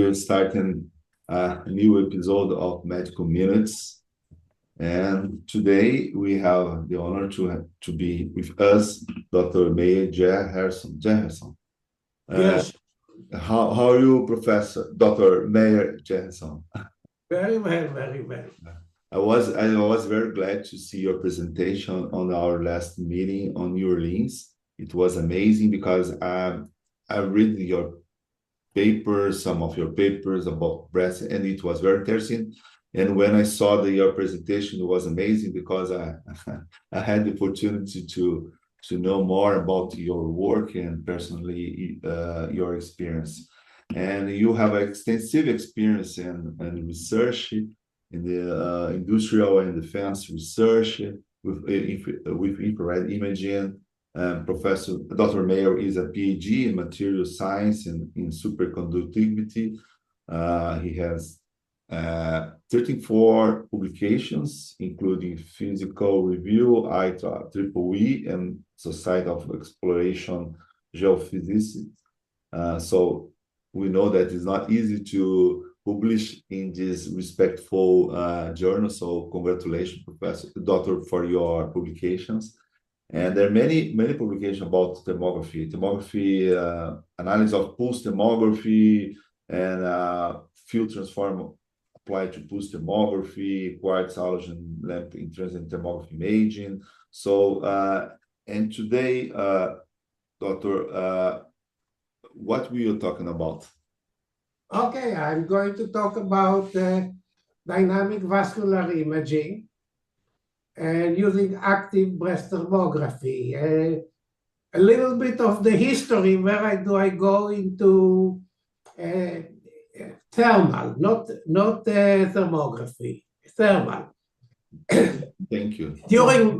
are starting a new episode of Medical Minutes. And today we have the honor to be with us, Dr. Meir Gershenson. Yes, How are you, Professor Dr. Meir Gershenson? very well, very well. I was very glad to see your presentation on our last meeting on New Orleans. It was amazing because I read your papers, some of your papers about breast, and it was very interesting. And when I saw your presentation, it was amazing because I I had the opportunity to know more about your work and personally your experience. And you have extensive experience in research in the industrial and defense research with infrared imaging. Professor Dr. Meir is a PhD in material science and in superconductivity. He has 34 publications, including Physical Review, IEEE, and Society of Exploration Geophysics. So we know that it's not easy to publish in this respectful journal. So congratulations, Professor, Doctor, for your publications. And there are many publications about thermography, analysis of pulse thermography, and field transform applied to pulse thermography, quartz halogen lamp intrinsic thermography imaging. So, and today, Doctor, what we are talking about? Okay, I'm going to talk about dynamic vascular imaging and using active breast thermography. A little bit of the history, where I go into thermal, not thermography, thermal. Thank you. During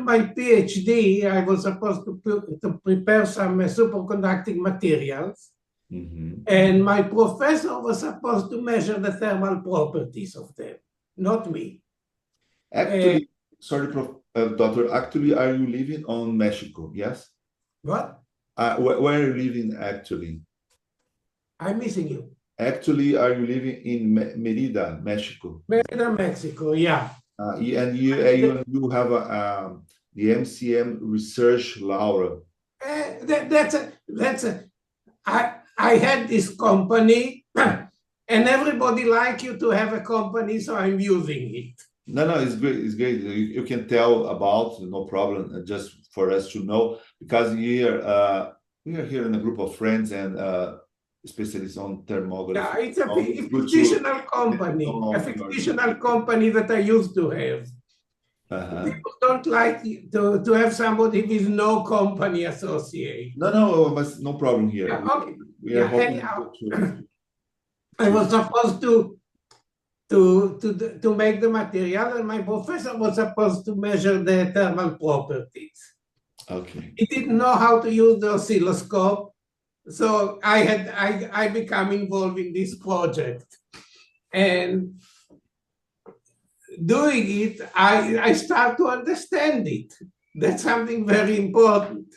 my PhD, I was supposed to prepare some superconducting materials, and my professor was supposed to measure the thermal properties of them, not me. Actually, sorry, Doctor, actually, are you living on Mexico? Yes? What? Where are you living actually? I'm missing you. Actually, are you living in Merida, Mexico? Merida, Mexico, yeah. And you have the MCM Research Laura. I had this company, and everybody like you to have a company, so I'm using it. No, it's great. It's great. You can tell about, no problem, just for us to know, because here we are here in a group of friends and specialists on thermography. Yeah, it's a fictional company that I used to have. People don't like to have somebody with no company associated. No, but no problem here. Yeah, okay. We are hoping anyhow, I was supposed to make the material, and my professor was supposed to measure the thermal properties. Okay. He didn't know how to use the oscilloscope, so I became involved in this project. And doing it, I start to understand it. That's something very important.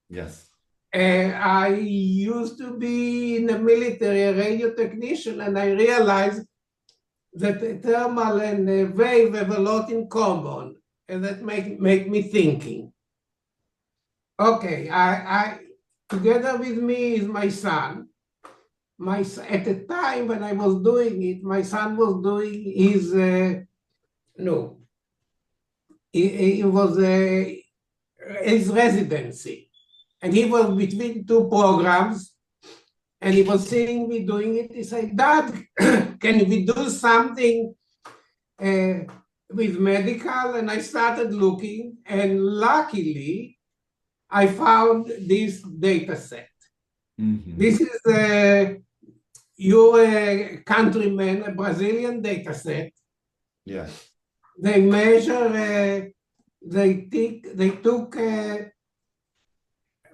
Yes. I used to be in the military, a radio technician, and I realized that thermal and wave have a lot in common, and that make me thinking. Okay, I together with me is my son. At the time when I was doing it, my son was doing his his residency, and he was between two programs, and he was seeing me doing it. He said, "Dad, can we do something with medical?" And I started looking, and luckily, I found this data set. This is your countryman, a Brazilian data set. Yeah. They measure, they took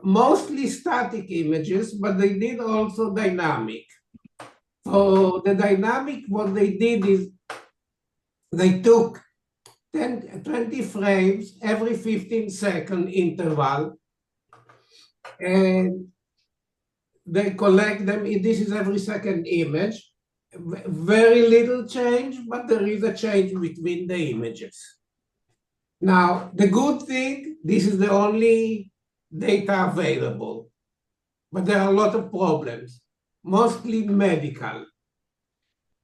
mostly static images, but they did also dynamic. So the dynamic, what they did is they took 20 frames every 15-second interval, and they collect them. This is every second image. Very little change, but there is a change between the images. Now, the good thing, this is the only data available, but there are a lot of problems, mostly medical.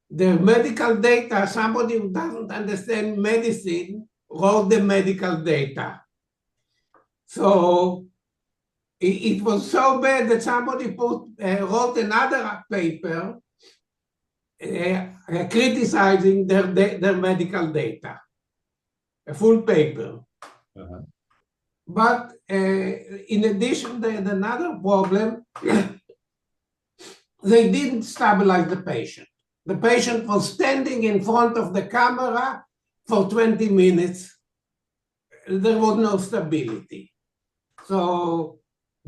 The medical data, somebody who doesn't understand medicine wrote the medical data. So it was so bad that somebody wrote another paper criticizing their medical data, a full paper. Uh-huh. But in addition, there's another problem. They didn't stabilize the patient. The patient was standing in front of the camera for 20 minutes. There was no stability. So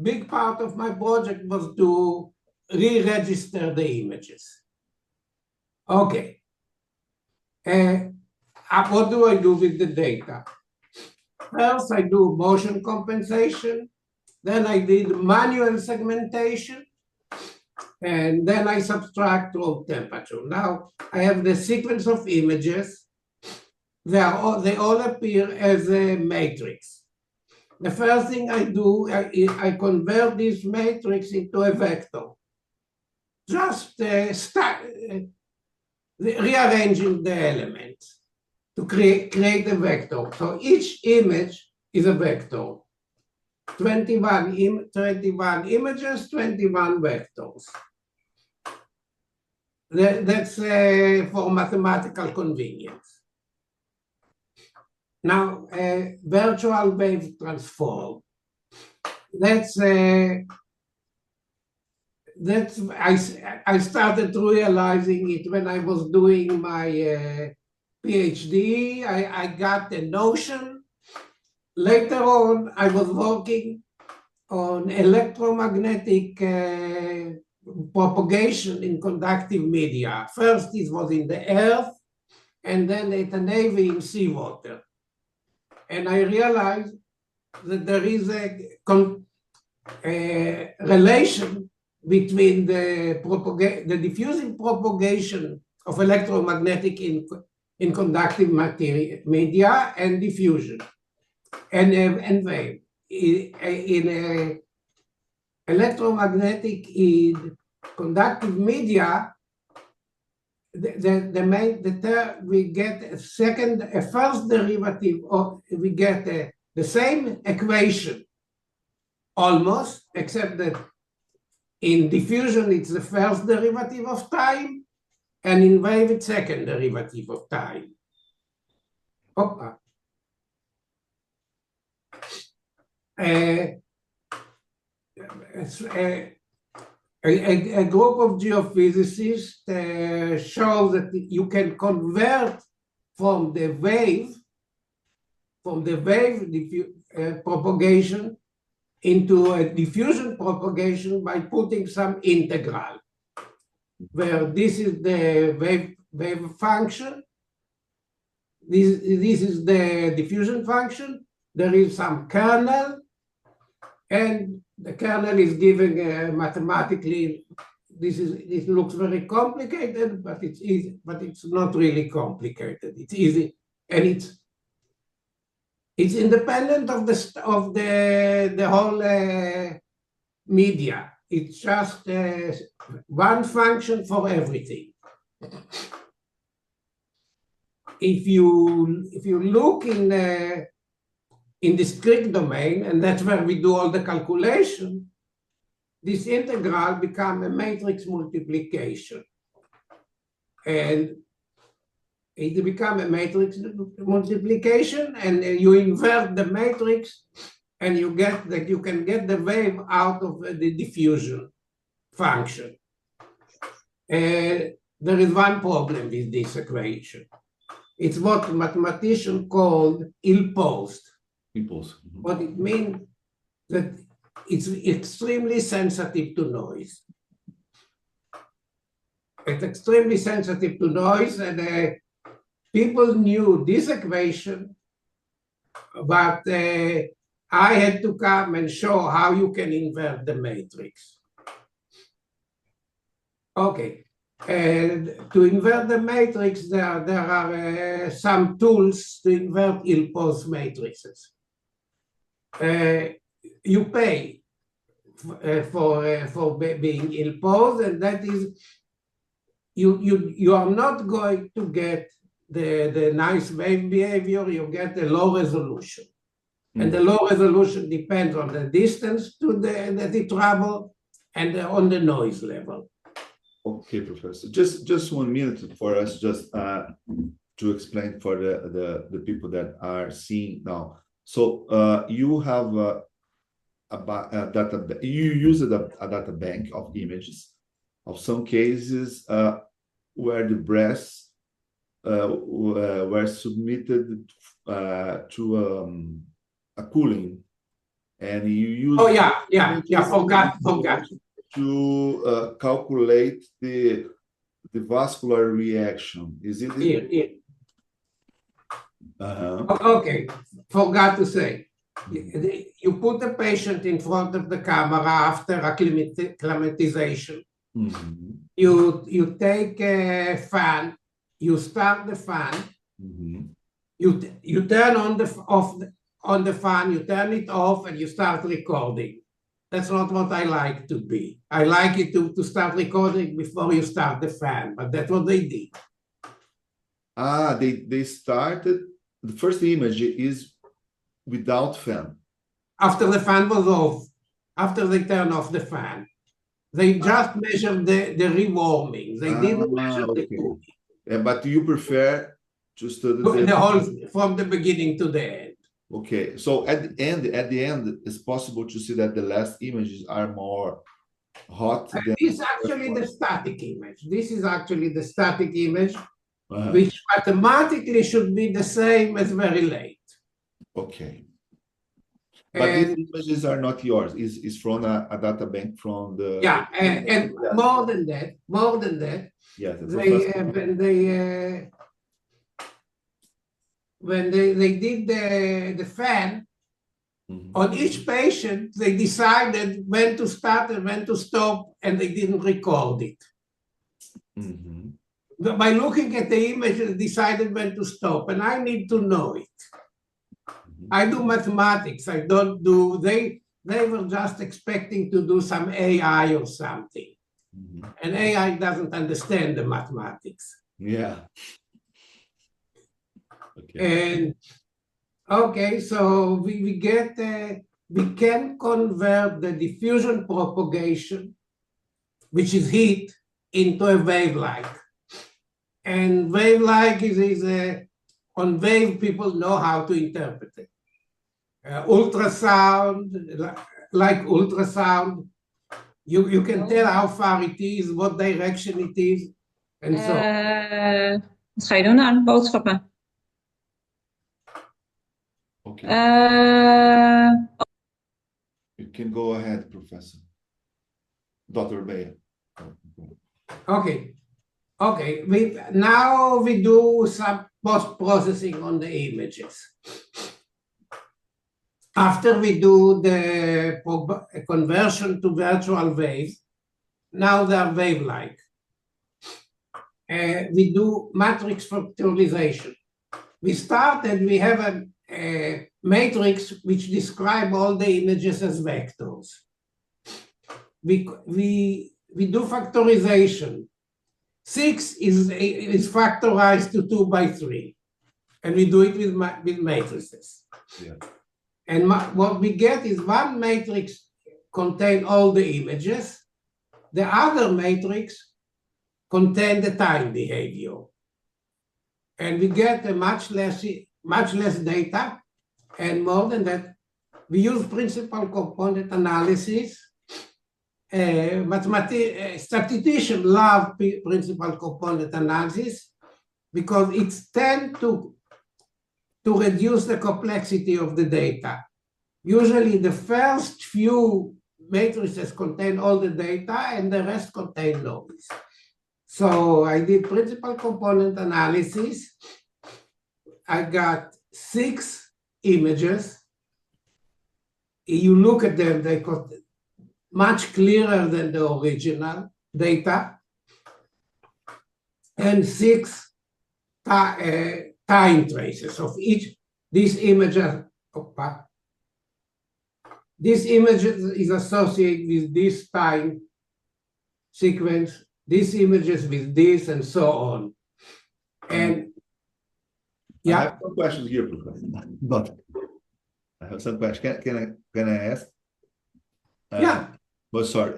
big part of my project was to re-register the images. Okay. What do I do with the data? First, I do motion compensation. Then I did manual segmentation. And then I subtract room temperature. Now I have the sequence of images. They all appear as a matrix. The first thing I do, I convert this matrix into a vector. Just rearranging the elements to create a vector. So each image is a vector. 21 images, 21 vectors. That's for mathematical convenience. Now, virtual wave transform. I started realizing it when I was doing my PhD. I got the notion. Later on, I was working on electromagnetic propagation in conductive media. First, it was in the earth, and then at the Navy in seawater. And I realized that there is a relation between the diffusing propagation of electromagnetic in conductive media and diffusion and wave. In electromagnetic in conductive media, we get a first derivative of, we get the same equation almost, except that in diffusion it's the first derivative of time, and in wave it's second derivative of time. Opa. A group of geophysicists show that you can convert from the wave propagation into a diffusion propagation by putting some integral, where this is the wave function, this is the diffusion function, there is some kernel, and the kernel is giving mathematically, this looks very complicated, but it's easy, but it's not really complicated. It's easy, and it's independent of the whole media. It's just one function for everything. If you look in discrete domain, and that's where we do all the calculation, this integral becomes a matrix multiplication. And it becomes a matrix multiplication, and you invert the matrix, and you get that you can get the wave out of the diffusion function. There is one problem with this equation. It's what mathematicians call ill-posed. What it means that it's extremely sensitive to noise. It's extremely sensitive to noise, and people knew this equation, but I had to come and show how you can invert the matrix. Okay. And to invert the matrix, there are some tools to invert ill-posed matrices. You pay for being ill-posed, and that is, you are not going to get the nice wave behavior, you get a low resolution. And the low resolution depends on the distance to the trouble and on the noise level. Okay, Professor. Just 1 minute for us, just to explain for the people that are seeing now. So you have a data. You use a data bank of images of some cases where the breasts were submitted to a cooling, and you use Forgot. to calculate the vascular reaction. Is it? Here. Okay, forgot to say. You put the patient in front of the camera after acclimatization. Mm-hmm. You take a fan, you start the fan, Mm-hmm. you turn on the fan, you turn it off, and you start recording. That's not what I like to be. I like it to start recording before you start the fan, but that's what they did. They started, the first image is without fan. After the fan was off, after they turn off the fan, they just measured the rewarming. They didn't measure the cooling. But you prefer to study the whole from the beginning to the end. Okay, so at the end, it's possible to see that the last images are more hot. This is actually the static image. This is actually the static image, which mathematically should be the same as very late. Okay. But these images are not yours. It's from a data bank from the... Yeah, and more than that, yes, when they did the fan, on each patient, they decided when to start and when to stop, and they didn't record it. By looking at the image, they decided when to stop, and I need to know it. I do mathematics. I don't do, they were just expecting to do some AI or something. And AI doesn't understand the mathematics. Yeah. Okay. And okay, so we can convert the diffusion propagation, which is heat, into a wave-like. And wave-like is on wave, people know how to interpret it. Ultrasound, like ultrasound, you can tell how far it is, what direction it is, and so. Wat ga je doen aan boodschappen? Okay. You can go ahead, Professor. Dr. Meir. Okay. Now we do some post-processing on the images. After we do the conversion to virtual waves, now they are wave-like. We do matrix factorization. We have a matrix which describe all the images as vectors. We do factorization. 6 is factorized to 2 by 3, and we do it with matrices. Yeah. And what we get is one matrix contain all the images. The other matrix contain the time behavior. And we get a much less data. And more than that, we use principal component analysis. Statisticians love principal component analysis because it's tend to reduce the complexity of the data. Usually the first few matrices contain all the data and the rest contain noise. So I did principal component analysis. I got 6 images. You look at them, they got much clearer than the original data. and 6 time traces of each. This image, this image is associated with this time sequence, these images with this, and so on. And I have some questions here, Professor. But I have some questions. Can I ask? Yeah. But sorry,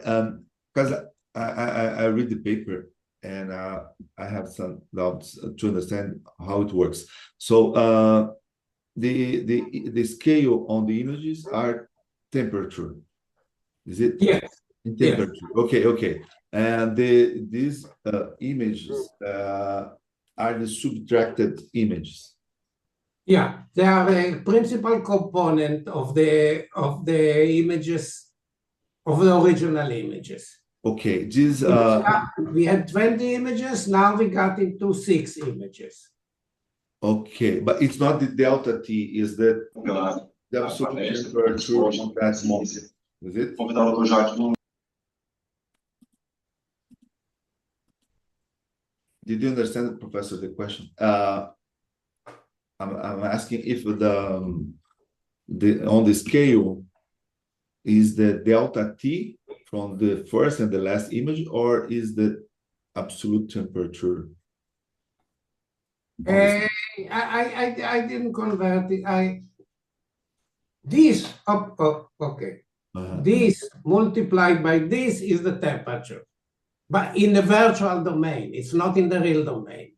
because I read the paper and I have some doubts to understand how it works. So the scale on the images are temperature, is it? Yes. In temperature. Yes. Okay. And these images are the subtracted images. Yeah, they are a principal component of the images, of the original images. Okay, this we had 20 images, now we got into 6 images. Okay, but it's not the delta T, is the absolute temperature at that moment, is it? Did you understand, Professor, the question? I'm asking if the on the scale is the delta T from the first and the last image, or is the absolute temperature? I didn't convert it. This okay. This multiplied by this is the temperature, but in the virtual domain, it's not in the real domain.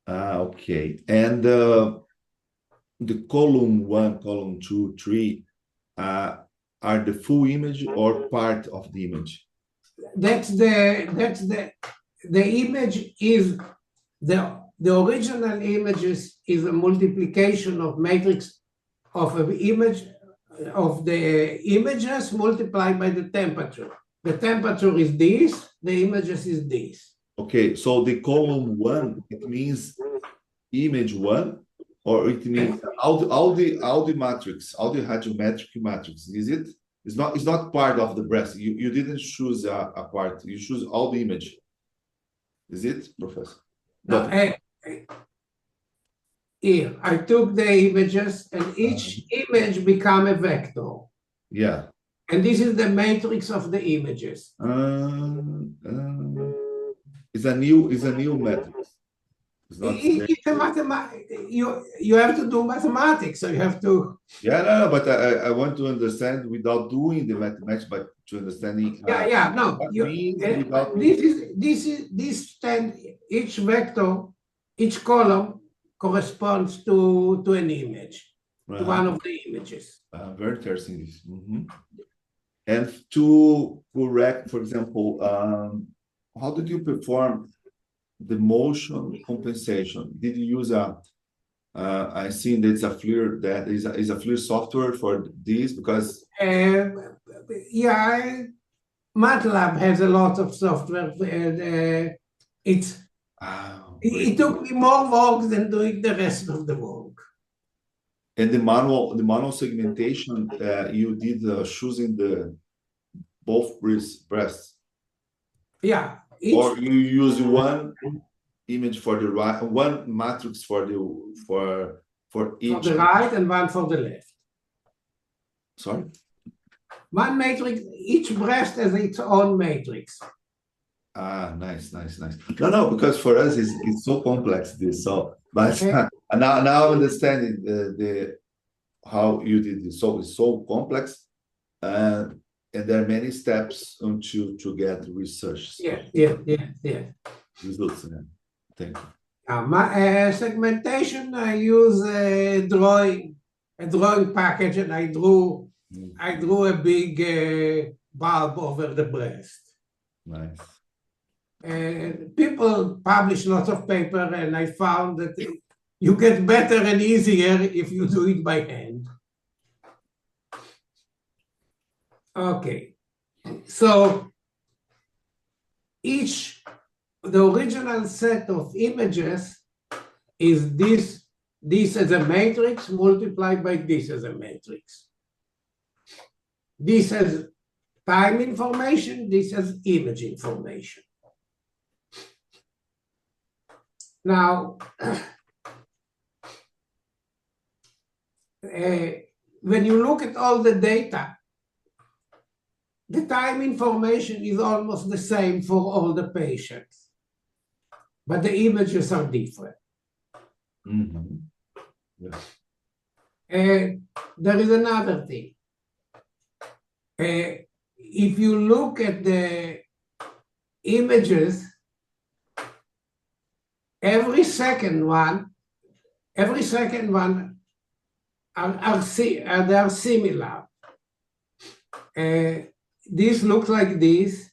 Okay. And the column 1, column 2, 3 are the full image or part of the image? The image is the original images is a multiplication of matrix of an image of the images multiplied by the temperature. The temperature is this, the images is this. Okay, so the column 1, it means image 1, or it means all the matrix, all the geometric matrix, is it? It's not part of the breast. You didn't choose a part. You choose all the image. Is it, Professor? No, here, I took the images and each image become a vector. Yeah. And this is the matrix of the images. It's a new matrix. It's a mathematics. You have to do mathematics, so you have to. Yeah, no, but I want to understand without doing the mathematics, but to understanding. Each vector, each column corresponds to an image, to one of the images. Very interesting. And to correct, for example, how did you perform the motion compensation? Did you use I see that it's a FLIR, that is a FLIR software for this, because MATLAB has a lot of software. It took me more work than doing the rest of the work. And the manual segmentation, you did choosing the both breasts. Yeah. Or you use one image for the right, one matrix for each. For the right and one for the left. Sorry? One matrix, each breast has its own matrix. Nice. No, because for us it's so complex this. So, but now I'm understanding the how you did this. So it's so complex, and there are many steps to get research. Yeah. Results. Thank you. My segmentation, I use a drawing package, and I drew a big bulb over the breast. Nice. And people publish lots of paper, and I found that you get better and easier if you do it by hand. Okay, so the original set of images is this as a matrix multiplied by this as a matrix. This has time information, this has image information. Now, when you look at all the data, the time information is almost the same for all the patients, but the images are different. Mm-hmm. Yes. There is another thing. If you look at the images, every second one are they are similar. This looks like this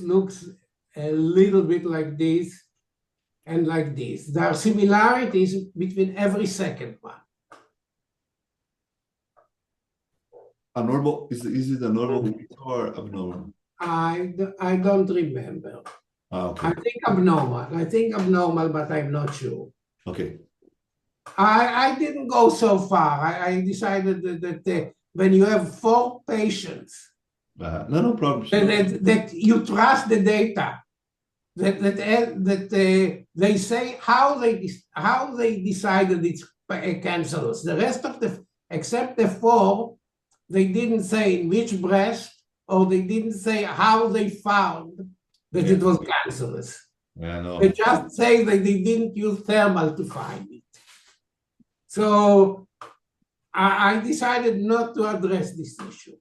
looks a little bit like this, and like this. There are similarities between every second one. A normal, is it a normal picture or abnormal? I don't remember. Okay. I think abnormal, but I'm not sure. Okay. I didn't go so far. I decided that when you have 4 patients, No problem. that you trust the data, that they say how they decided it's cancerous. The rest of except the 4, they didn't say in which breast, or they didn't say how they found that it was cancerous. Yeah, no. They just say that they didn't use thermal to find it. So I decided not to address this issue.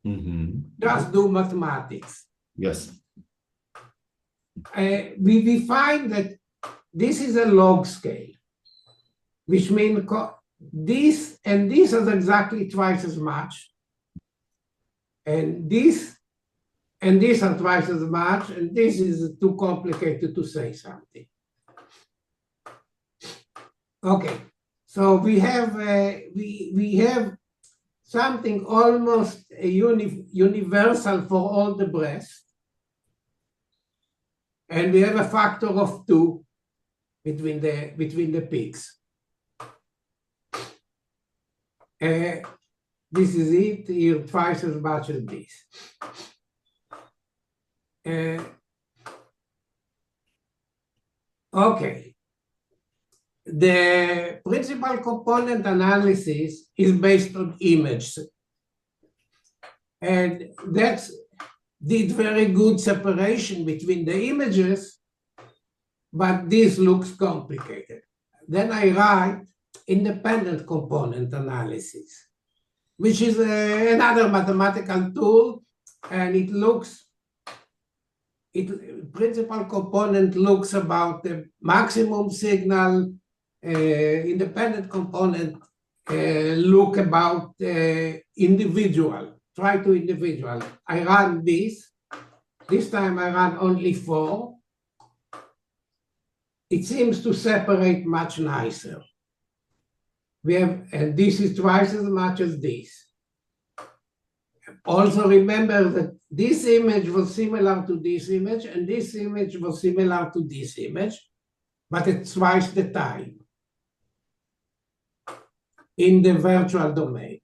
Mm-hmm. Just do mathematics. Yes. We find that this is a log scale, which means this and this is exactly twice as much, and this are twice as much, and this is too complicated to say something. Okay, so we have something almost universal for all the breasts, and we have a factor of 2 between the peaks. This is it here, twice as much as this. Okay. The principal component analysis is based on image, and that's did very good separation between the images, but this looks complicated. Then I write independent component analysis, which is another mathematical tool, and principal component looks about the maximum signal, independent component look about individual, try to individual. I run this time I run only 4. It seems to separate much nicer. And this is twice as much as this. Also remember that this image was similar to this image, and this image was similar to this image, but it's twice the time in the virtual domain.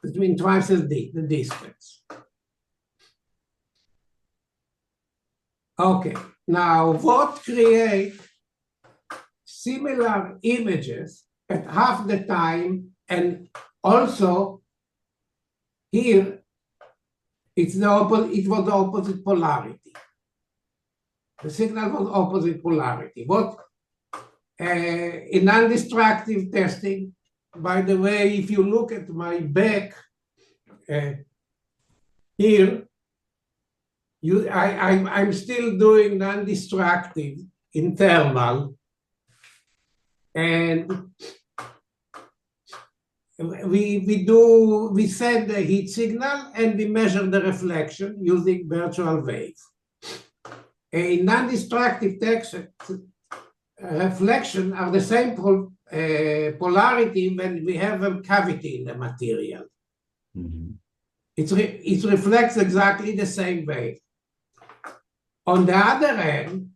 It means twice as the distance. Okay, now what create similar images at half the time, and also here it was the opposite polarity. The signal was opposite polarity. What in non-destructive testing, by the way, if you look at my back here, I'm still doing non-destructive in thermal, and we send the heat signal and we measure the reflection using virtual wave. In non-destructive text, reflection are the same polarity when we have a cavity in the material. Mm-hmm. It reflects exactly the same way. On the other hand,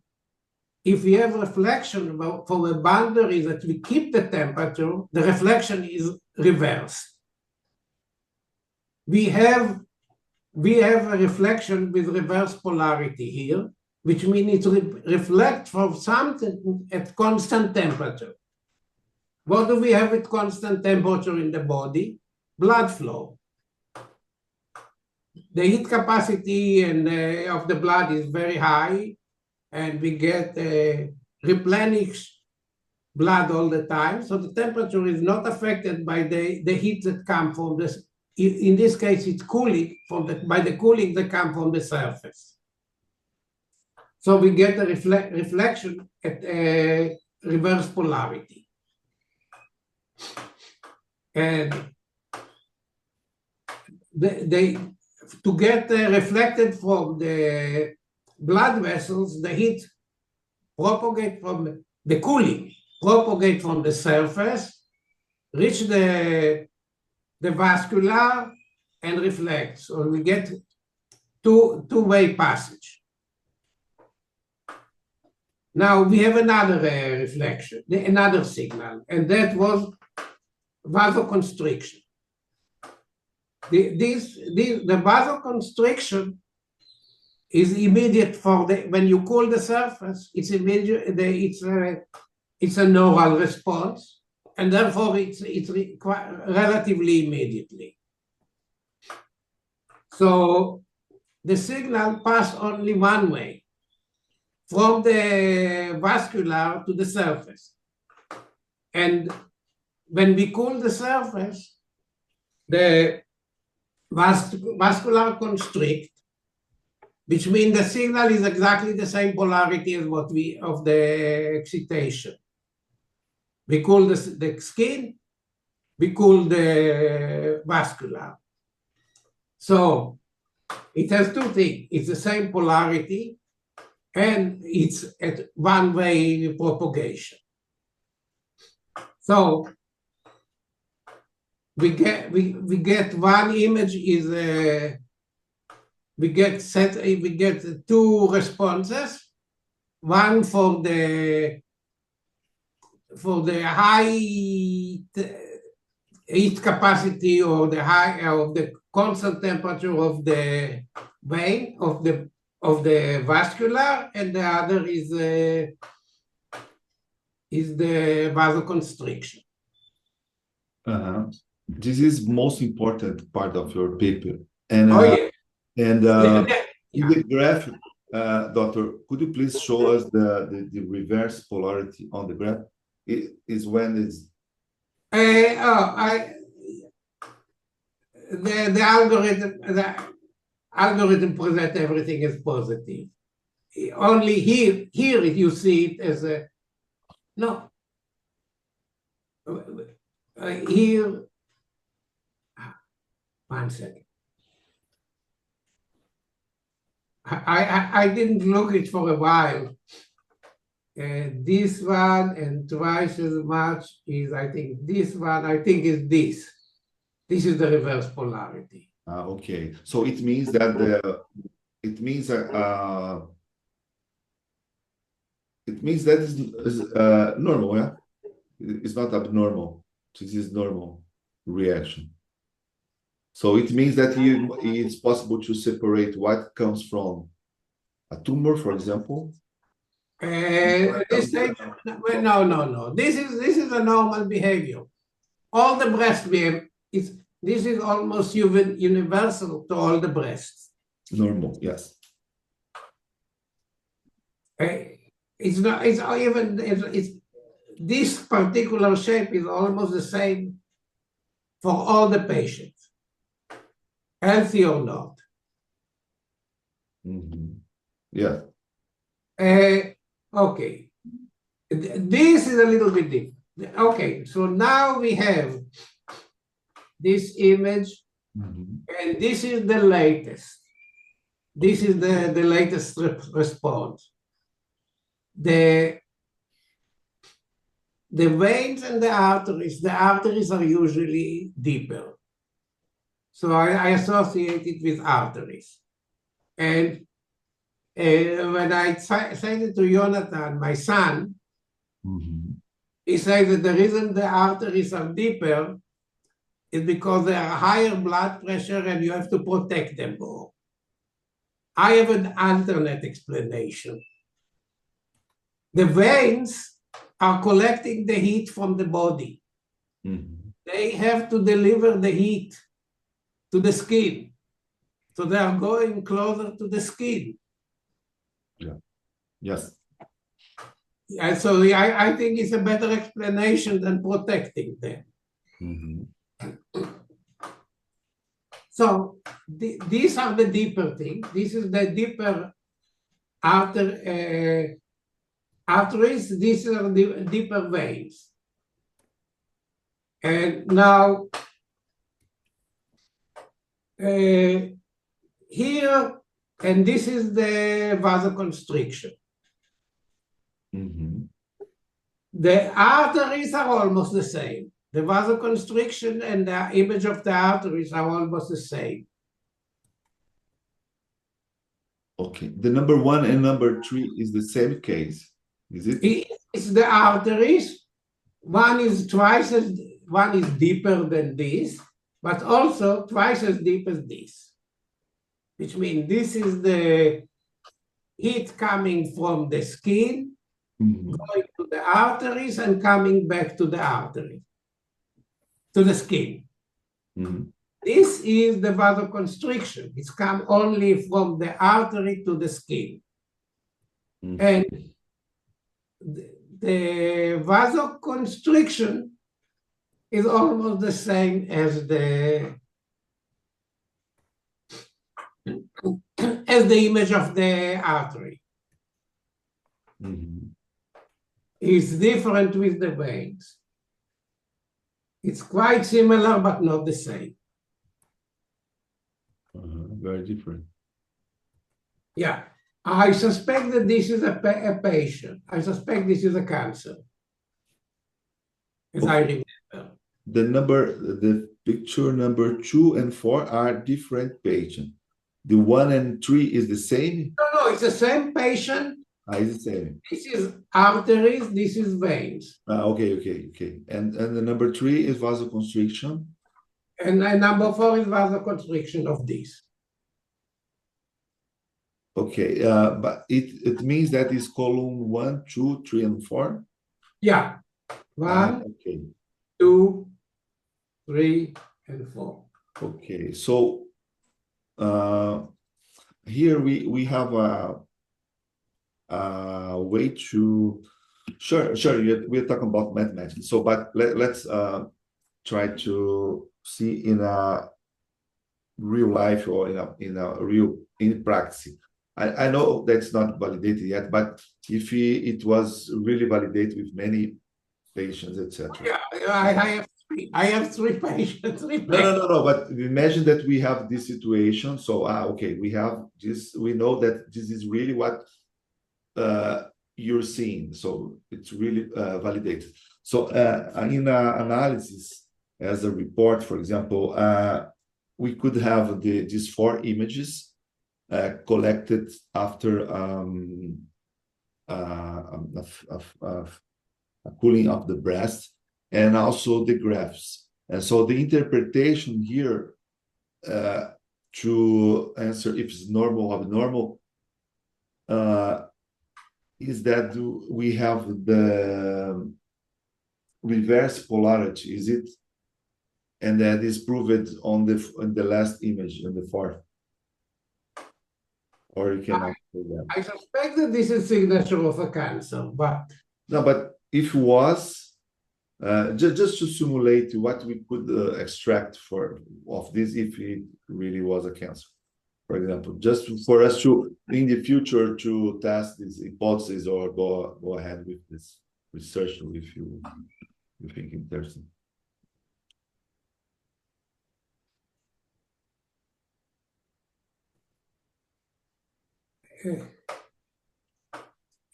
if we have reflection for a boundary that we keep the temperature, the reflection is reversed. We have a reflection with reverse polarity here, which means it reflects from something at constant temperature. What do we have at constant temperature in the body? Blood flow. The heat capacity of the blood is very high, and we get replenished blood all the time. So the temperature is not affected by the heat that comes from this. In this case, it's cooling by the cooling that comes from the surface. So we get a reflection at reverse polarity. And to get reflected from the blood vessels, the heat propagate from the cooling, propagate from the surface, reach the vascular, and reflect. So we get two-way passage. Now we have another reflection, another signal, and that was vasoconstriction. The vasoconstriction is immediate when you cool the surface. It's immediate. It's a neural response, and therefore it's relatively immediately. So the signal passes only one way, from the vascular to the surface. And when we cool the surface, the vascular constrict, which means the signal is exactly the same polarity as of the excitation. We cool the skin, we cool the vascular. So it has two things. It's the same polarity, and it's at one-way propagation. So we get one image is we get two responses, one for the high heat capacity or the constant temperature of the vein of the vascular, and the other is the vasoconstriction. This is most important part of your paper. And in the graph, doctor, could you please show us the reverse polarity on the graph? It is when it's the algorithm presents everything as positive. Only here you see it as a no. Here, one second. I didn't look it for a while. This one and twice as much is, I think, this one, I think is this. This is the reverse polarity. Okay. So it means that is normal, yeah? It's not abnormal. This is normal reaction. So it means that it's possible to separate what comes from a tumor, for example. No. This is a normal behavior. All the breast behavior this is almost universal to all the breasts. Normal, yes. It's not. This particular shape is almost the same for all the patients, healthy or not. Yeah. Okay. This is a little bit different. Okay, so now we have this image, and this is the latest. This is the latest response. The veins and the arteries are usually deeper. So I associate it with arteries. And when I said it to Jonathan, my son, he said that the reason the arteries are deeper is because they are higher blood pressure and you have to protect them more. I have an alternate explanation. The veins are collecting the heat from the body. Mhm. They have to deliver the heat to the skin. So they are going closer to the skin. Yeah. Yes. And so I think it's a better explanation than protecting them. Mhm. So these are the deeper things. This is the deeper arteries. These are the deeper veins. And now here, and this is the vasoconstriction. Mhm. The arteries are almost the same. The vasoconstriction and the image of the arteries are almost the same. Okay. The number 1 and number 3 is the same case, is it? It's the arteries. One is deeper than this, but also twice as deep as this, which means this is the heat coming from the skin, Mhm. going to the arteries and coming back to the artery, to the skin. Mhm. This is the vasoconstriction. It's come only from the artery to the skin. Mhm. And the vasoconstriction is almost the same as the image of the artery. Mhm. It's different with the veins. It's quite similar, but not the same. Very different. Yeah. I suspect that this is a patient. I suspect this is a cancer, as I Okay. remember. The picture number 2 and 4 are different patients. The 1 and 3 is the same? No, it's the same patient. It's the same. This is arteries, this is veins. Okay. And the number 3 is vasoconstriction. And number 4 is vasoconstriction of this. Okay, but it means that is column 1, 2, 3, and 4? Yeah. 1, Okay. 2, 3, and 4. Okay, so here we have a way to sure we're talking about mathematics. So, but let's try to see in a real life or in practice. I know that's not validated yet, but if it was really validated with many patients, etc. Yeah, I have three patients. No. But imagine that we have this situation. So, okay, we have this. We know that this is really what you're seeing. So it's really validated. So in analysis, as a report, for example, we could have these 4 images collected after cooling of the breast, and also the graphs. And so the interpretation here to answer if it's normal or abnormal is that we have the reverse polarity, is it? And that is proved on the last image, in the 4th. Or you cannot do that. I suspect that this is signature of a cancer, but No, but if it was just to simulate what we could extract of this if it really was a cancer, for example, just for us to in the future to test this hypothesis or go ahead with this research if you think interesting.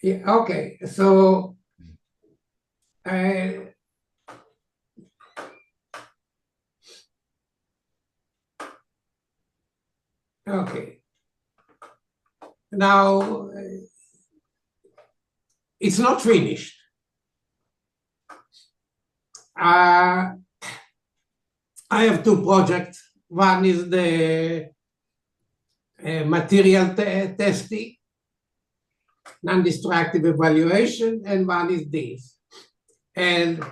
yeah, okay. So okay. Now it's not finished. I have 2 projects. One is the material testing, non-destructive evaluation, and one is this. And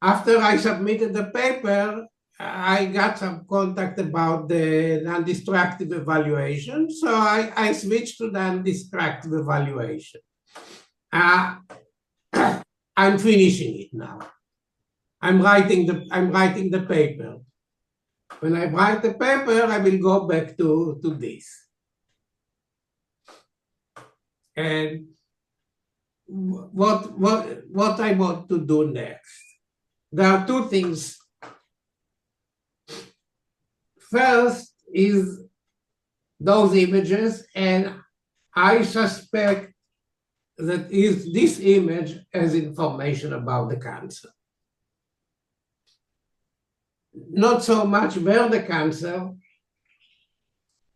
after I submitted the paper, I got some contact about the non-destructive evaluation, so I switched to non-destructive evaluation. I'm finishing it now. I'm writing the paper. When I write the paper, I will go back to this. And what I want to do next. There are two things. First is those images, and I suspect that this image has information about the cancer. Not so much where the cancer,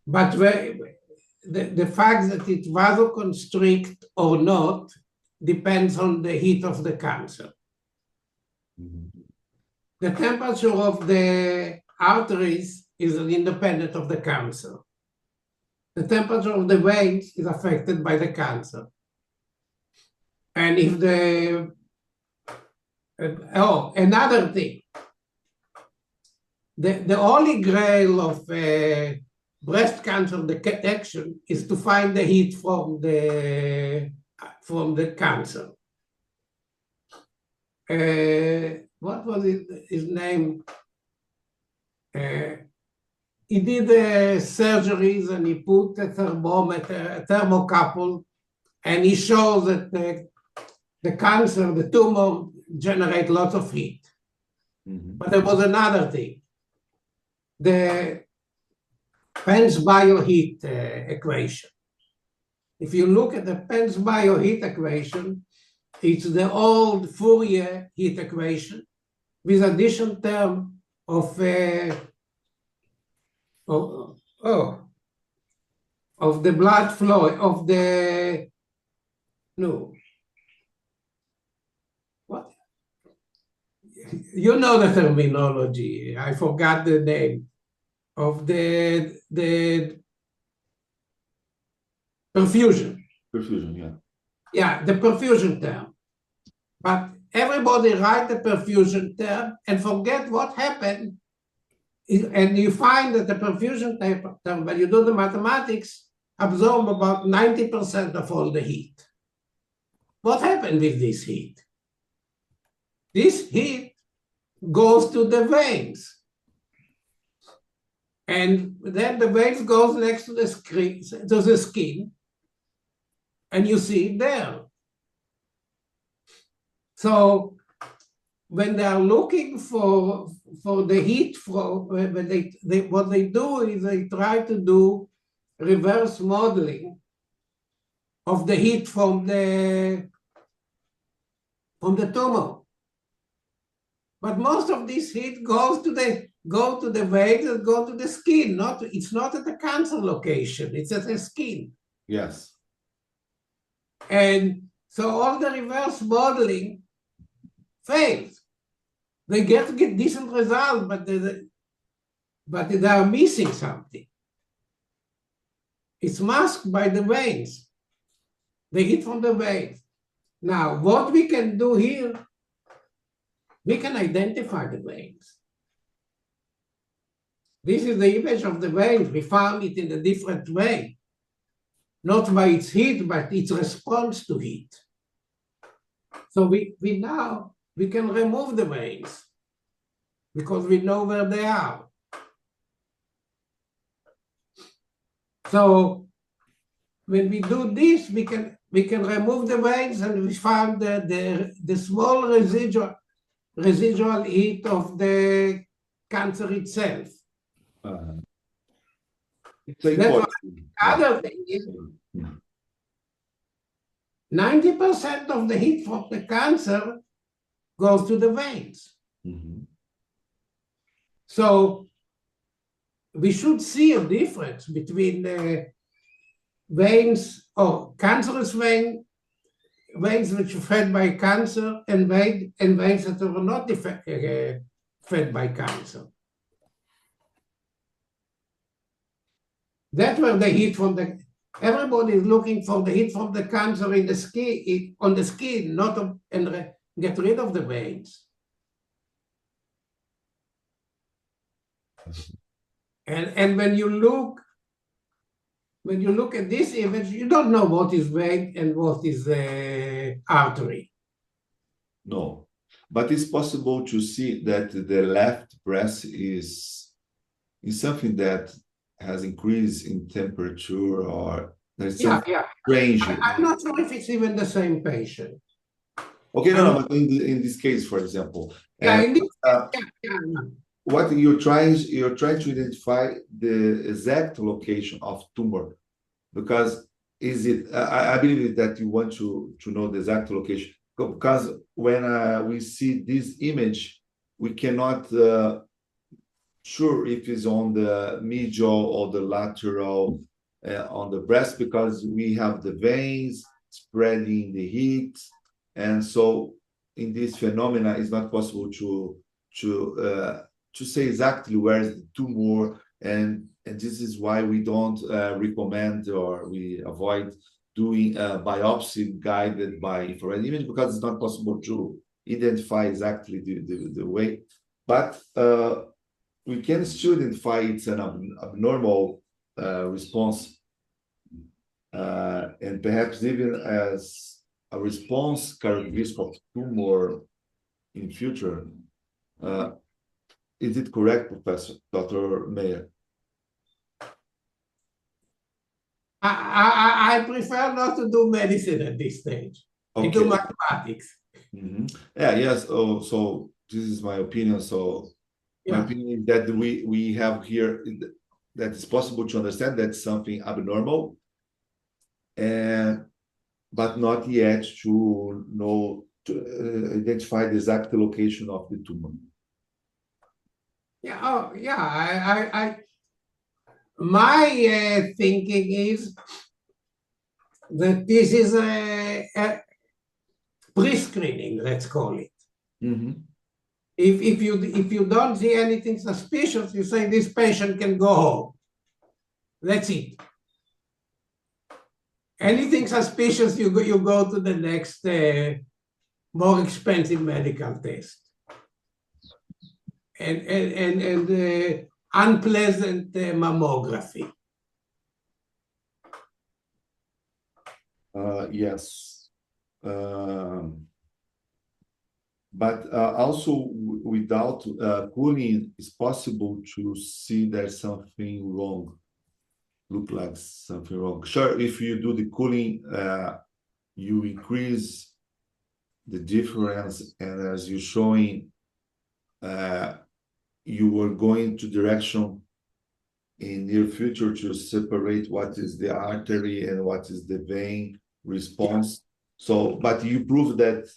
but the fact that it vasoconstrict or not depends on the heat of the cancer. The temperature of the arteries is independent of the cancer. The temperature of the veins is affected by the cancer. And if another thing, the holy grail of breast cancer detection is to find the heat from the cancer. What was his name? He did surgeries and he put a thermometer, a thermocouple, and he shows that the cancer, the tumor, generate lots of heat. But there was another thing. The Pence bioheat equation. If you look at the Pence bioheat equation, it's the old Fourier heat equation with addition term of the blood flow, of the, no. What? You know the terminology. I forgot the name of the perfusion. Perfusion, yeah. Yeah, the perfusion term. But everybody write the perfusion term and forget what happened. And you find that the perfusion term, when you do the mathematics, absorb about 90% of all the heat. What happened with this heat? This heat goes to the veins. And then the veins goes next to the skin, and you see it there. So when they are looking for the heat flow, what they do is they try to do reverse modeling of the heat from the tumor. But most of this heat goes to the veins and go to the skin. It's not at the cancer location, it's at the skin. Yes. And so all the reverse modeling fails. They get decent results, but they are missing something. It's masked by the veins. The heat from the veins. Now, what we can do here, we can identify the veins. This is the image of the veins. We found it in a different way. Not by its heat, but its response to heat. So we can remove the veins because we know where they are. So when we do this, we can remove the veins, and we found the small residual heat of the cancer itself. It's That's the other thing is 90% of the heat from the cancer goes to the veins. So we should see a difference between the veins or cancerous veins which are fed by cancer and veins that are not fed by cancer. That's where the heat from the, everybody is looking for the heat from the cancer in the skin, on the skin, not and get rid of the veins. And when you look at this image, you don't know what is vein and what is artery. No, but it's possible to see that the left breast is something that has increased in temperature, or there's some range. I'm not sure if it's even the same patient. Okay, no, but in this case, for example, what you're trying to identify the exact location of tumor, because is it? I believe that you want to know the exact location, because when we see this image, we cannot sure if it's on the medial or the lateral on the breast, because we have the veins spreading the heat, and so in this phenomena, it's not possible to say exactly where is the tumor, and this is why we don't recommend, or we avoid doing biopsy guided by infrared image, because it's not possible to identify exactly the way. But we can still identify it's an abnormal response, and perhaps even as a response characteristic of tumor in future. Is it correct, Professor Dr. Meir? I prefer not to do medicine at this stage. Okay. I do mathematics. Mm-hmm. Yeah, yes. Oh, so this is my opinion. So my opinion is that we have here that it's possible to understand that something abnormal, but not yet to know to identify the exact location of the tumor. Yeah. Oh, yeah. My thinking is that this is a pre-screening, let's call it. Mm-hmm. If you don't see anything suspicious, you say this patient can go home. That's it. Anything suspicious, you go to the next more expensive medical test. And unpleasant mammography. Yes. But also without cooling, it's possible to see there's something wrong. Look like something wrong. Sure, if you do the cooling, you increase the difference, and as you're showing, you were going to direction in near future to separate what is the artery and what is the vein response. So, but you prove that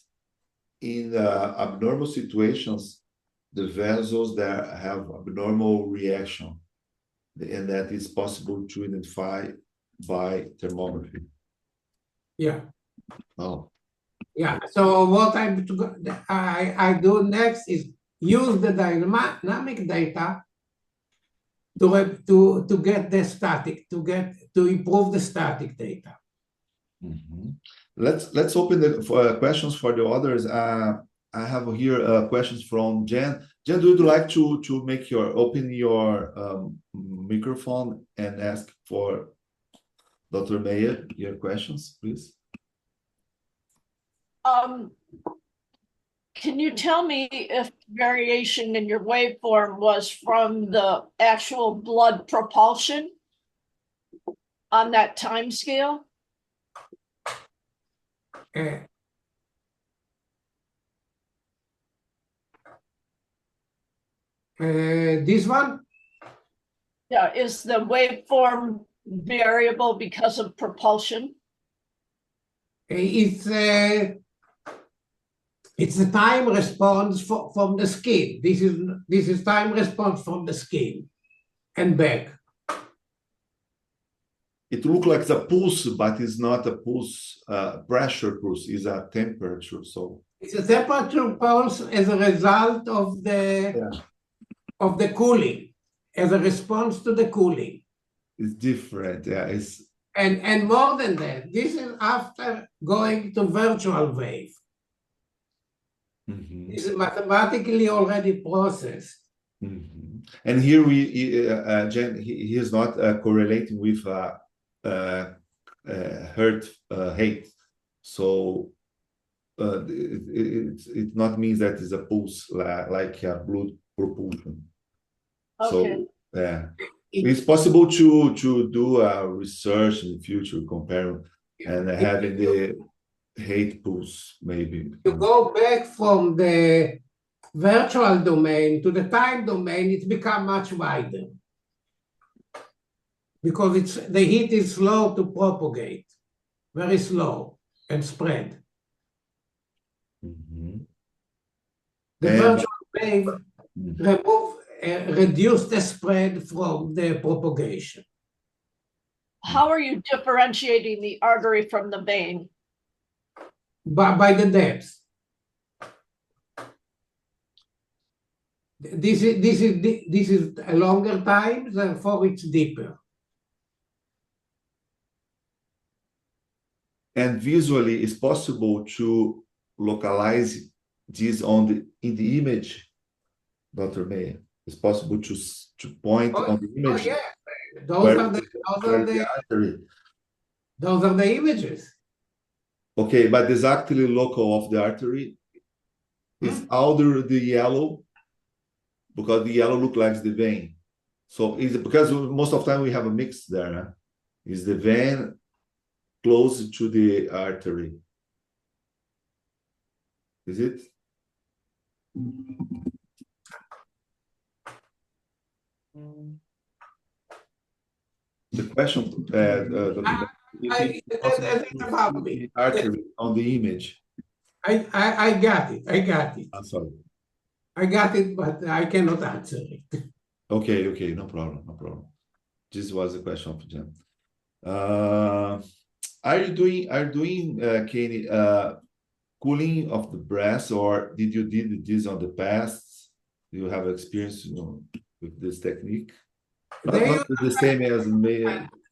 in abnormal situations, the vessels that have abnormal reaction, and that is possible to identify by thermography. Yeah. Oh. Yeah. So what I do next is use the dynamic data to get the static, to improve the static data. Mm-hmm. Let's open the questions for the others. I have here questions from Jen. Jen, would you like to open your microphone and ask for Dr. Meir your questions, please? Can you tell me if variation in your waveform was from the actual blood propulsion on that time scale? This one? Yeah, is the waveform variable because of propulsion? It's the time response from the skin. This is time response from the skin and back. It looks like a pulse, but it's not a pulse, pressure pulse, it's a temperature. So it's a temperature pulse as a result of the cooling, as a response to the cooling. It's different. Yeah, it's And more than that, this is after going to virtual wave. mhm, This is mathematically already processed. mhm. And here Jen, he is not correlating with hurt hate. So it not means that it's a pulse like a blood propulsion. Okay. So yeah, It- it's possible to do research in the future, compare and having the hate pulse maybe. You go back from the virtual domain to the time domain, it's become much wider because the heat is slow to propagate, very slow and spread. Mhm. The And virtual wave mm, reduce the spread from the propagation. How are you differentiating the artery from the vein? By the depth. This is a longer time, therefore it's deeper. and visually, it's possible to localize this in the image, Dr. Mayer. It's possible to point on the Oh image yeah, those where, are the those where are the the artery. those are the images. Okay, but exactly local of the artery is all the yellow because the yellow look like the vein. So is it because most of the time we have a mix there? Huh? Is the vein close to the artery? Is it? The question, Dr. If it's possible That's to about see me. the artery on the image. I got it. I got it. I'm sorry. I got it, but I cannot answer it. Okay, no problem, no problem. This was the question of Jen. Are you doing, Kenny, cooling of the breast, or did this on the past? Do you have experience, with this technique? They Not use the same as May.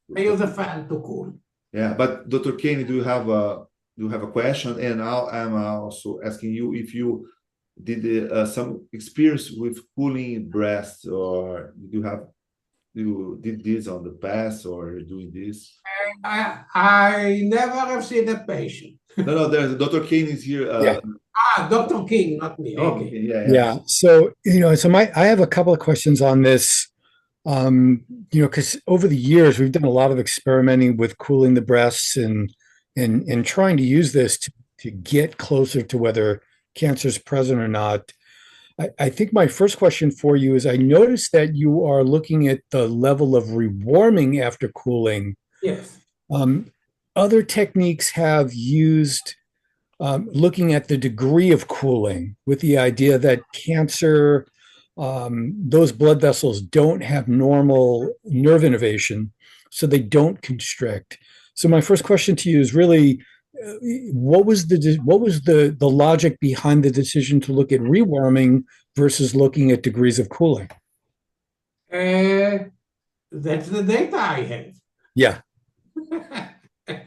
they use a fan to cool. Yeah, but Dr. Kenny, do you have a question? And now I'm also asking you if you did some experience with cooling breast, or you did this on the past, or you're doing this? I never have seen a patient. No, there's Dr. Kenny is here. Yeah. Dr. King, not me. Okay. Yeah. Yeah. So, I have a couple of questions on this. Because over the years we've done a lot of experimenting with cooling the breasts and trying to use this to get closer to whether cancer is present or not. I think my first question for you is I noticed that you are looking at the level of rewarming after cooling. Yes. Um, Other techniques have used looking at the degree of cooling with the idea that cancer, those blood vessels don't have normal nerve innervation, so they don't constrict. So my first question to you is really, what was the logic behind the decision to look at rewarming versus looking at degrees of cooling? That's the data I have. Yeah.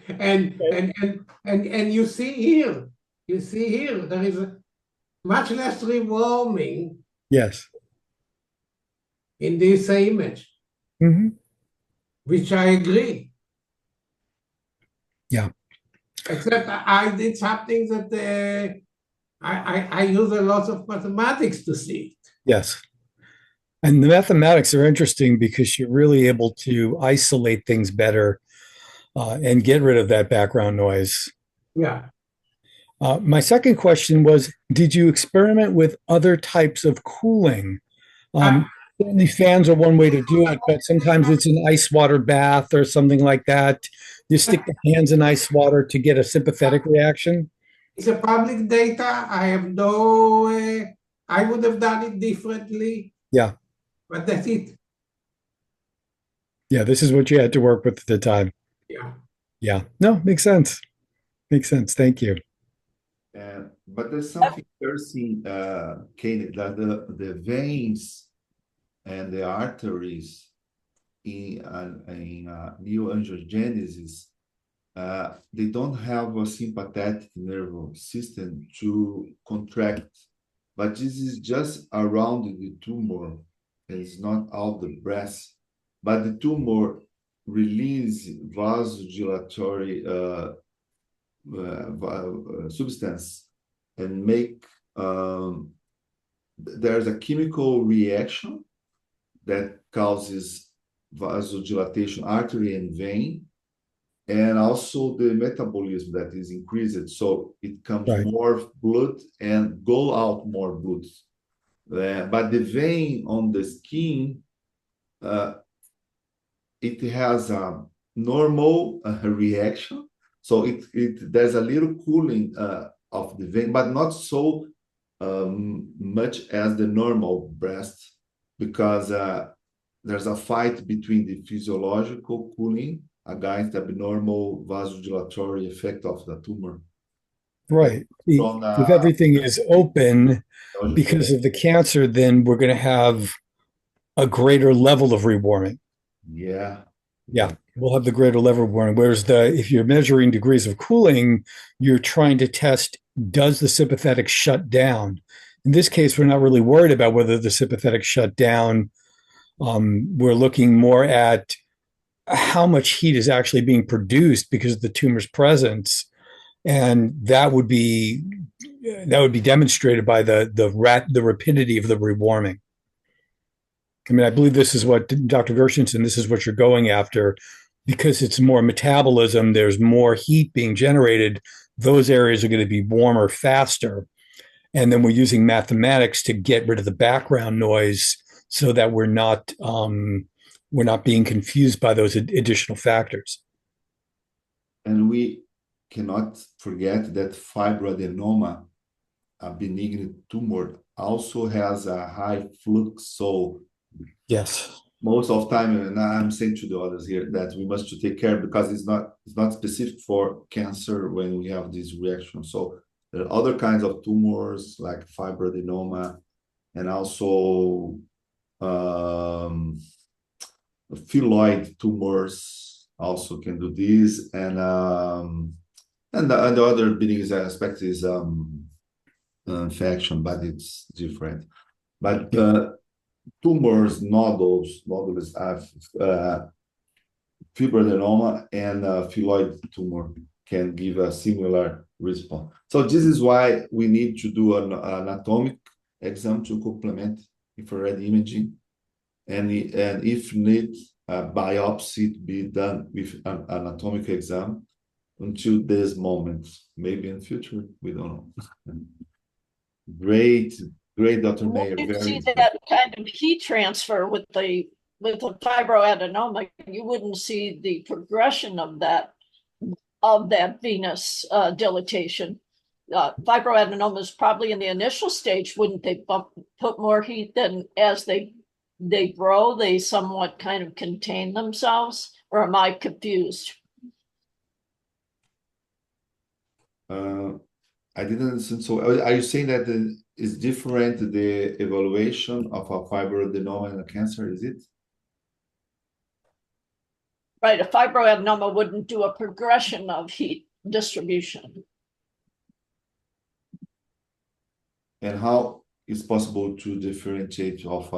And you see here, there is much less rewarming Yes. in this image, Mm-hmm. which I agree. Yeah. Except I did something that I use a lot of mathematics to see it. Yes. And the mathematics are interesting because you're really able to isolate things better and get rid of that background noise. Yeah. My second question was, did you experiment with other types of cooling? Certainly fans are one way to do it, but sometimes it's an ice water bath or something like that. You stick the hands in ice water to get a sympathetic reaction. It's a public data. I have no, I would have done it differently, Yeah. but that's it. Yeah, this is what you had to work with at the time. Yeah. Yeah. No, makes sense. Makes sense. Thank you. But there's something interesting, Kate, that the veins and the arteries in neoangiogenesis, they don't have a sympathetic nervous system to contract, but this is just around the tumor, and it's not out the breast. But the tumor release vasodilatory substance and make there's a chemical reaction that causes vasodilatation artery and vein, and also the metabolism that is increased, so it comes Right. more blood and go out more blood. But the vein on the skin, it has a normal reaction, so it there's a little cooling of the vein, but not so much as the normal breast, because there's a fight between the physiological cooling against the abnormal vasodilatory effect of the tumor. Right. From If everything is open because of the cancer, then we're going to have a greater level of rewarming. Yeah. Yeah, we'll have the greater level of warming. Whereas if you're measuring degrees of cooling, you're trying to test, does the sympathetic shut down? In this case, we're not really worried about whether the sympathetic shut down. We're looking more at how much heat is actually being produced because of the tumor's presence, and that would be demonstrated by the rapidity of the rewarming. I mean, I believe this is what Dr. Gershenson, this is what you're going after, because it's more metabolism, there's more heat being generated. Those areas are going to be warmer faster. And then we're using mathematics to get rid of the background noise so that we're not being confused by those additional factors. And we cannot forget that fibroadenoma, a benign tumor, also has a high flux. So yes, most of time, and I'm saying to the others here that we must to take care, because it's not specific for cancer when we have this reaction. So there are other kinds of tumors like fibroadenoma, and also phylloid tumors also can do this, and the other benign aspect is infection, but it's different. But tumors, nodules have fibroadenoma, and phylloid tumor can give a similar response. So this is why we need to do an anatomic exam to complement infrared imaging, and if need, a biopsy to be done with an anatomic exam until this moment. Maybe in future, we don't know. Great, Dr. Meir. You Very see that kind of heat transfer with the fibroadenoma, you wouldn't see the progression of that venous dilatation. Fibroadenoma is probably in the initial stage. Wouldn't they put more heat? Then as they grow, they somewhat kind of contain themselves? Or am I confused? I didn't understand. So are you saying that it's different, the evaluation of a fibroadenoma and a cancer, is it? Right, a fibroadenoma wouldn't do a progression of heat distribution. And how is possible to differentiate of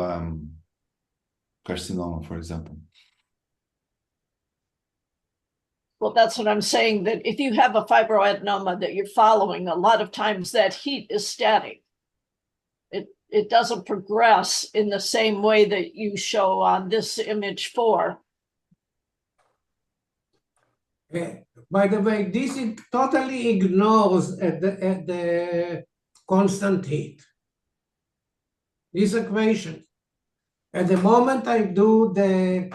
carcinoma, for example? Well, that's what I'm saying, that if you have a fibroadenoma that you're following, a lot of times that heat is static. It doesn't progress in the same way that you show on this image 4. By the way, this totally ignores the constant heat. This equation. At the moment I do the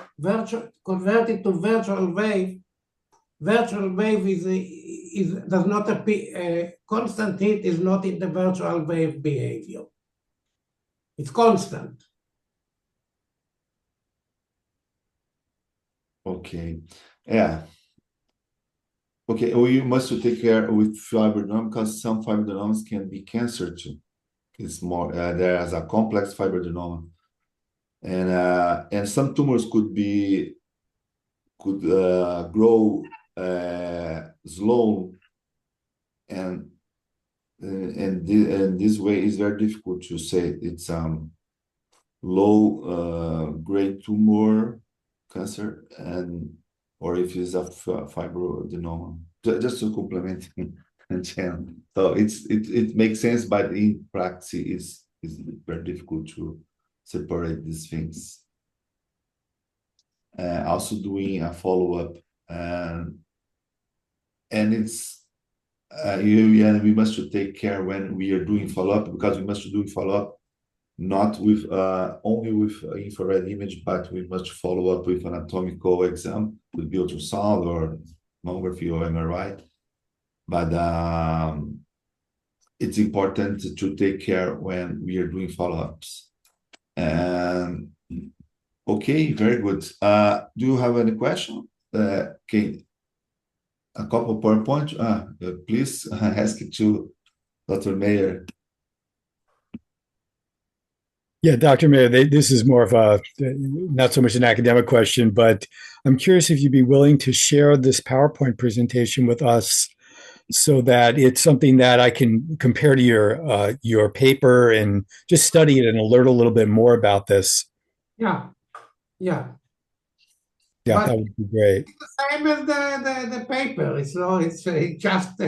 convert it to virtual wave does not appear, constant heat is not in the virtual wave behavior. It's constant. Okay. Yeah. Okay, we must take care with fibroadenoma, because some fibroadenomas can be cancer too. It's more, there is a complex fibroadenoma. and some tumors could grow slow, and and this way is very difficult to say it's low grade tumor cancer, and or if it's a fibroadenoma. Just to complement Chen. So it makes sense, but in practice is very difficult to separate these things. Also doing a follow-up, and it's we must take care when we are doing follow-up, because we must do follow-up not with only with infrared image, but we must follow up with an anatomical exam, with the ultrasound or mammography or MRI. But it's important to take care when we are doing follow-ups. And okay, very good. Do you have any question? Okay, a couple of PowerPoint. Please ask it to Dr. Meir. Yeah, Dr. Meir, this is more of a not so much an academic question, but I'm curious if you'd be willing to share this PowerPoint presentation with us so that it's something that I can compare to your paper and just study it and alert a little bit more about this. Yeah, yeah. Yeah, But that would be great. it's the same as the paper. It's just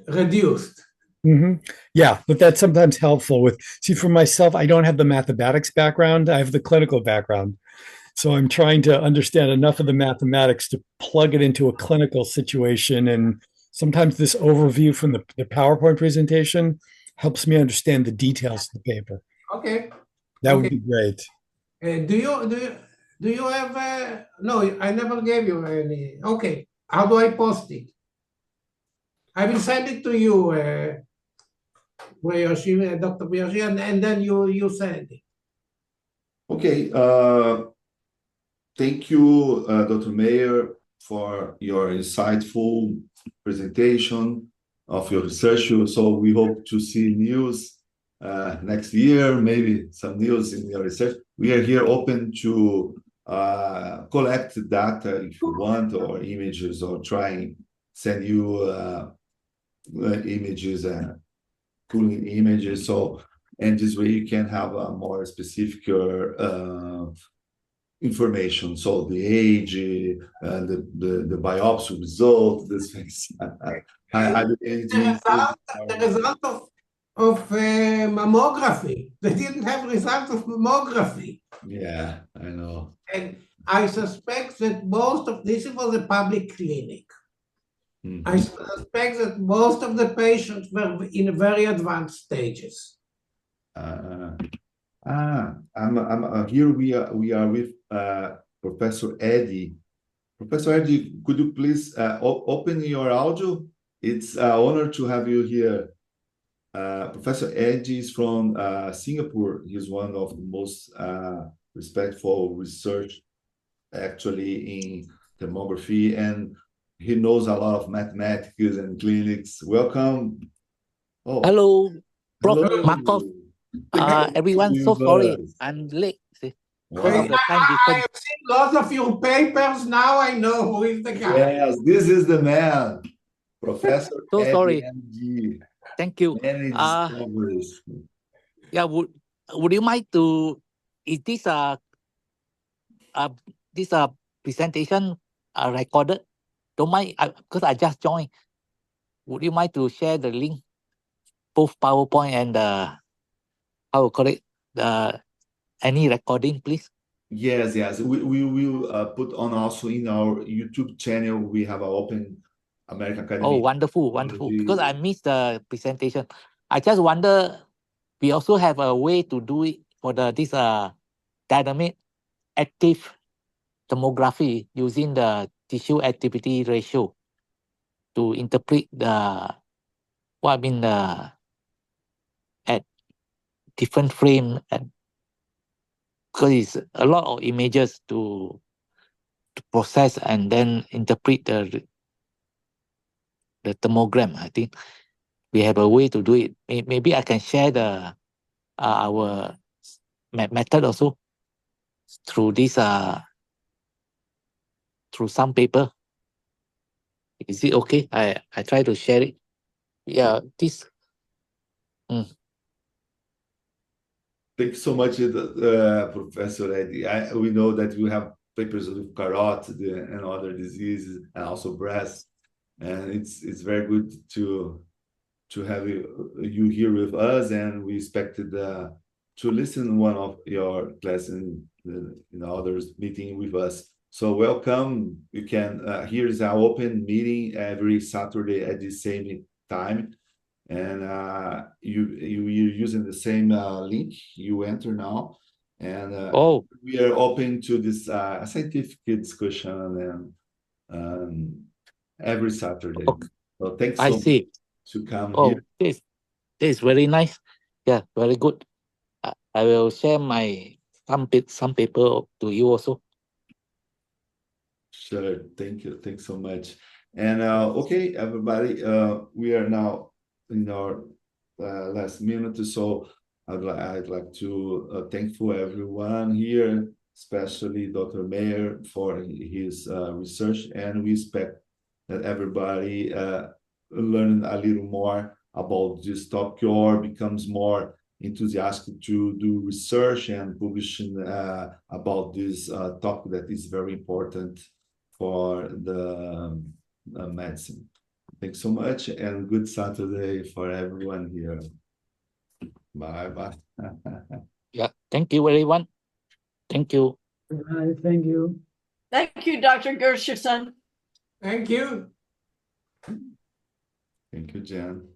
reduced. Yeah, but that's sometimes helpful see, for myself, I don't have the mathematics background. I have the clinical background. So I'm trying to understand enough of the mathematics to plug it into a clinical situation. And sometimes this overview from the PowerPoint presentation helps me understand the details of the paper. Okay. That would be great. Do you have no, I never gave you any. Okay. How do I post it? I will send it to you, Dr. Meir, and then you send it. Okay. Thank you, Dr. Meir, for your insightful presentation of your research. So we hope to see news next year, maybe some news in your research. We are here open to collect data if you want, or images, or try send you images and cooling images. So, and this way you can have a more specific information. So the age, the biopsy result, these things. The result of mammography. They didn't have results of mammography. Yeah, I know. And I suspect that most of this was a public clinic. I suspect that most of the patients were in very advanced stages. Here we are with Professor Eddie. Professor Eddie, could you please open your audio? It's an honor to have you here. Professor Eddie is from Singapore. He's one of the most respectful research actually in demography, and he knows a lot of mathematics and clinics. Welcome. Oh, hello, hello. Marcos. Everyone, so sorry, I'm late. Wow. I have seen lots of your papers. Now I know who is the guy. Yes, this is the man, Professor. So sorry. MG. Thank you. Yeah, would you mind to? Is this presentation recorded? Don't mind, because I just joined. Would you mind to share the link, both PowerPoint and how to call it, any recording, please? Yes. We will put on also in our YouTube channel. We have an open American Academy. Oh, wonderful. Because I missed the presentation. I just wonder, we also have a way to do it for this dynamic active tomography using the tissue activity ratio to interpret at different frame, and because it's a lot of images to process and then interpret the tomogram. I think we have a way to do it. Maybe I can share our method also. through this through some paper. Is it okay? I try to share it. Yeah, this. Thank you so much, Professor Eddie. We know that you have papers with carotid and other diseases, and also breast, and it's very good to have you here with us, and we expected to listen one of your class in others meeting with us. So welcome. You can here's our open meeting every Saturday at the same time, and you're using the same link you enter now, and we are open to this scientific discussion and every Saturday. Okay. So thanks I so see. much to come Oh, here. this is very nice. Yeah, very good. I will share my some paper to you also. Sure. Thank you. Thanks so much. And okay, everybody, we are now in our last minute, so I'd like to thankful everyone here, especially Dr. Meir for his research, and we expect that everybody learn a little more about this topic or becomes more enthusiastic to do research and publishing about this topic that is very important for the medicine. Thanks so much, and good Saturday for everyone here. Bye. Yeah, thank you, everyone. Thank you. Thank you. Thank you, Dr. Gershenson. Thank you. Thank you, Jen.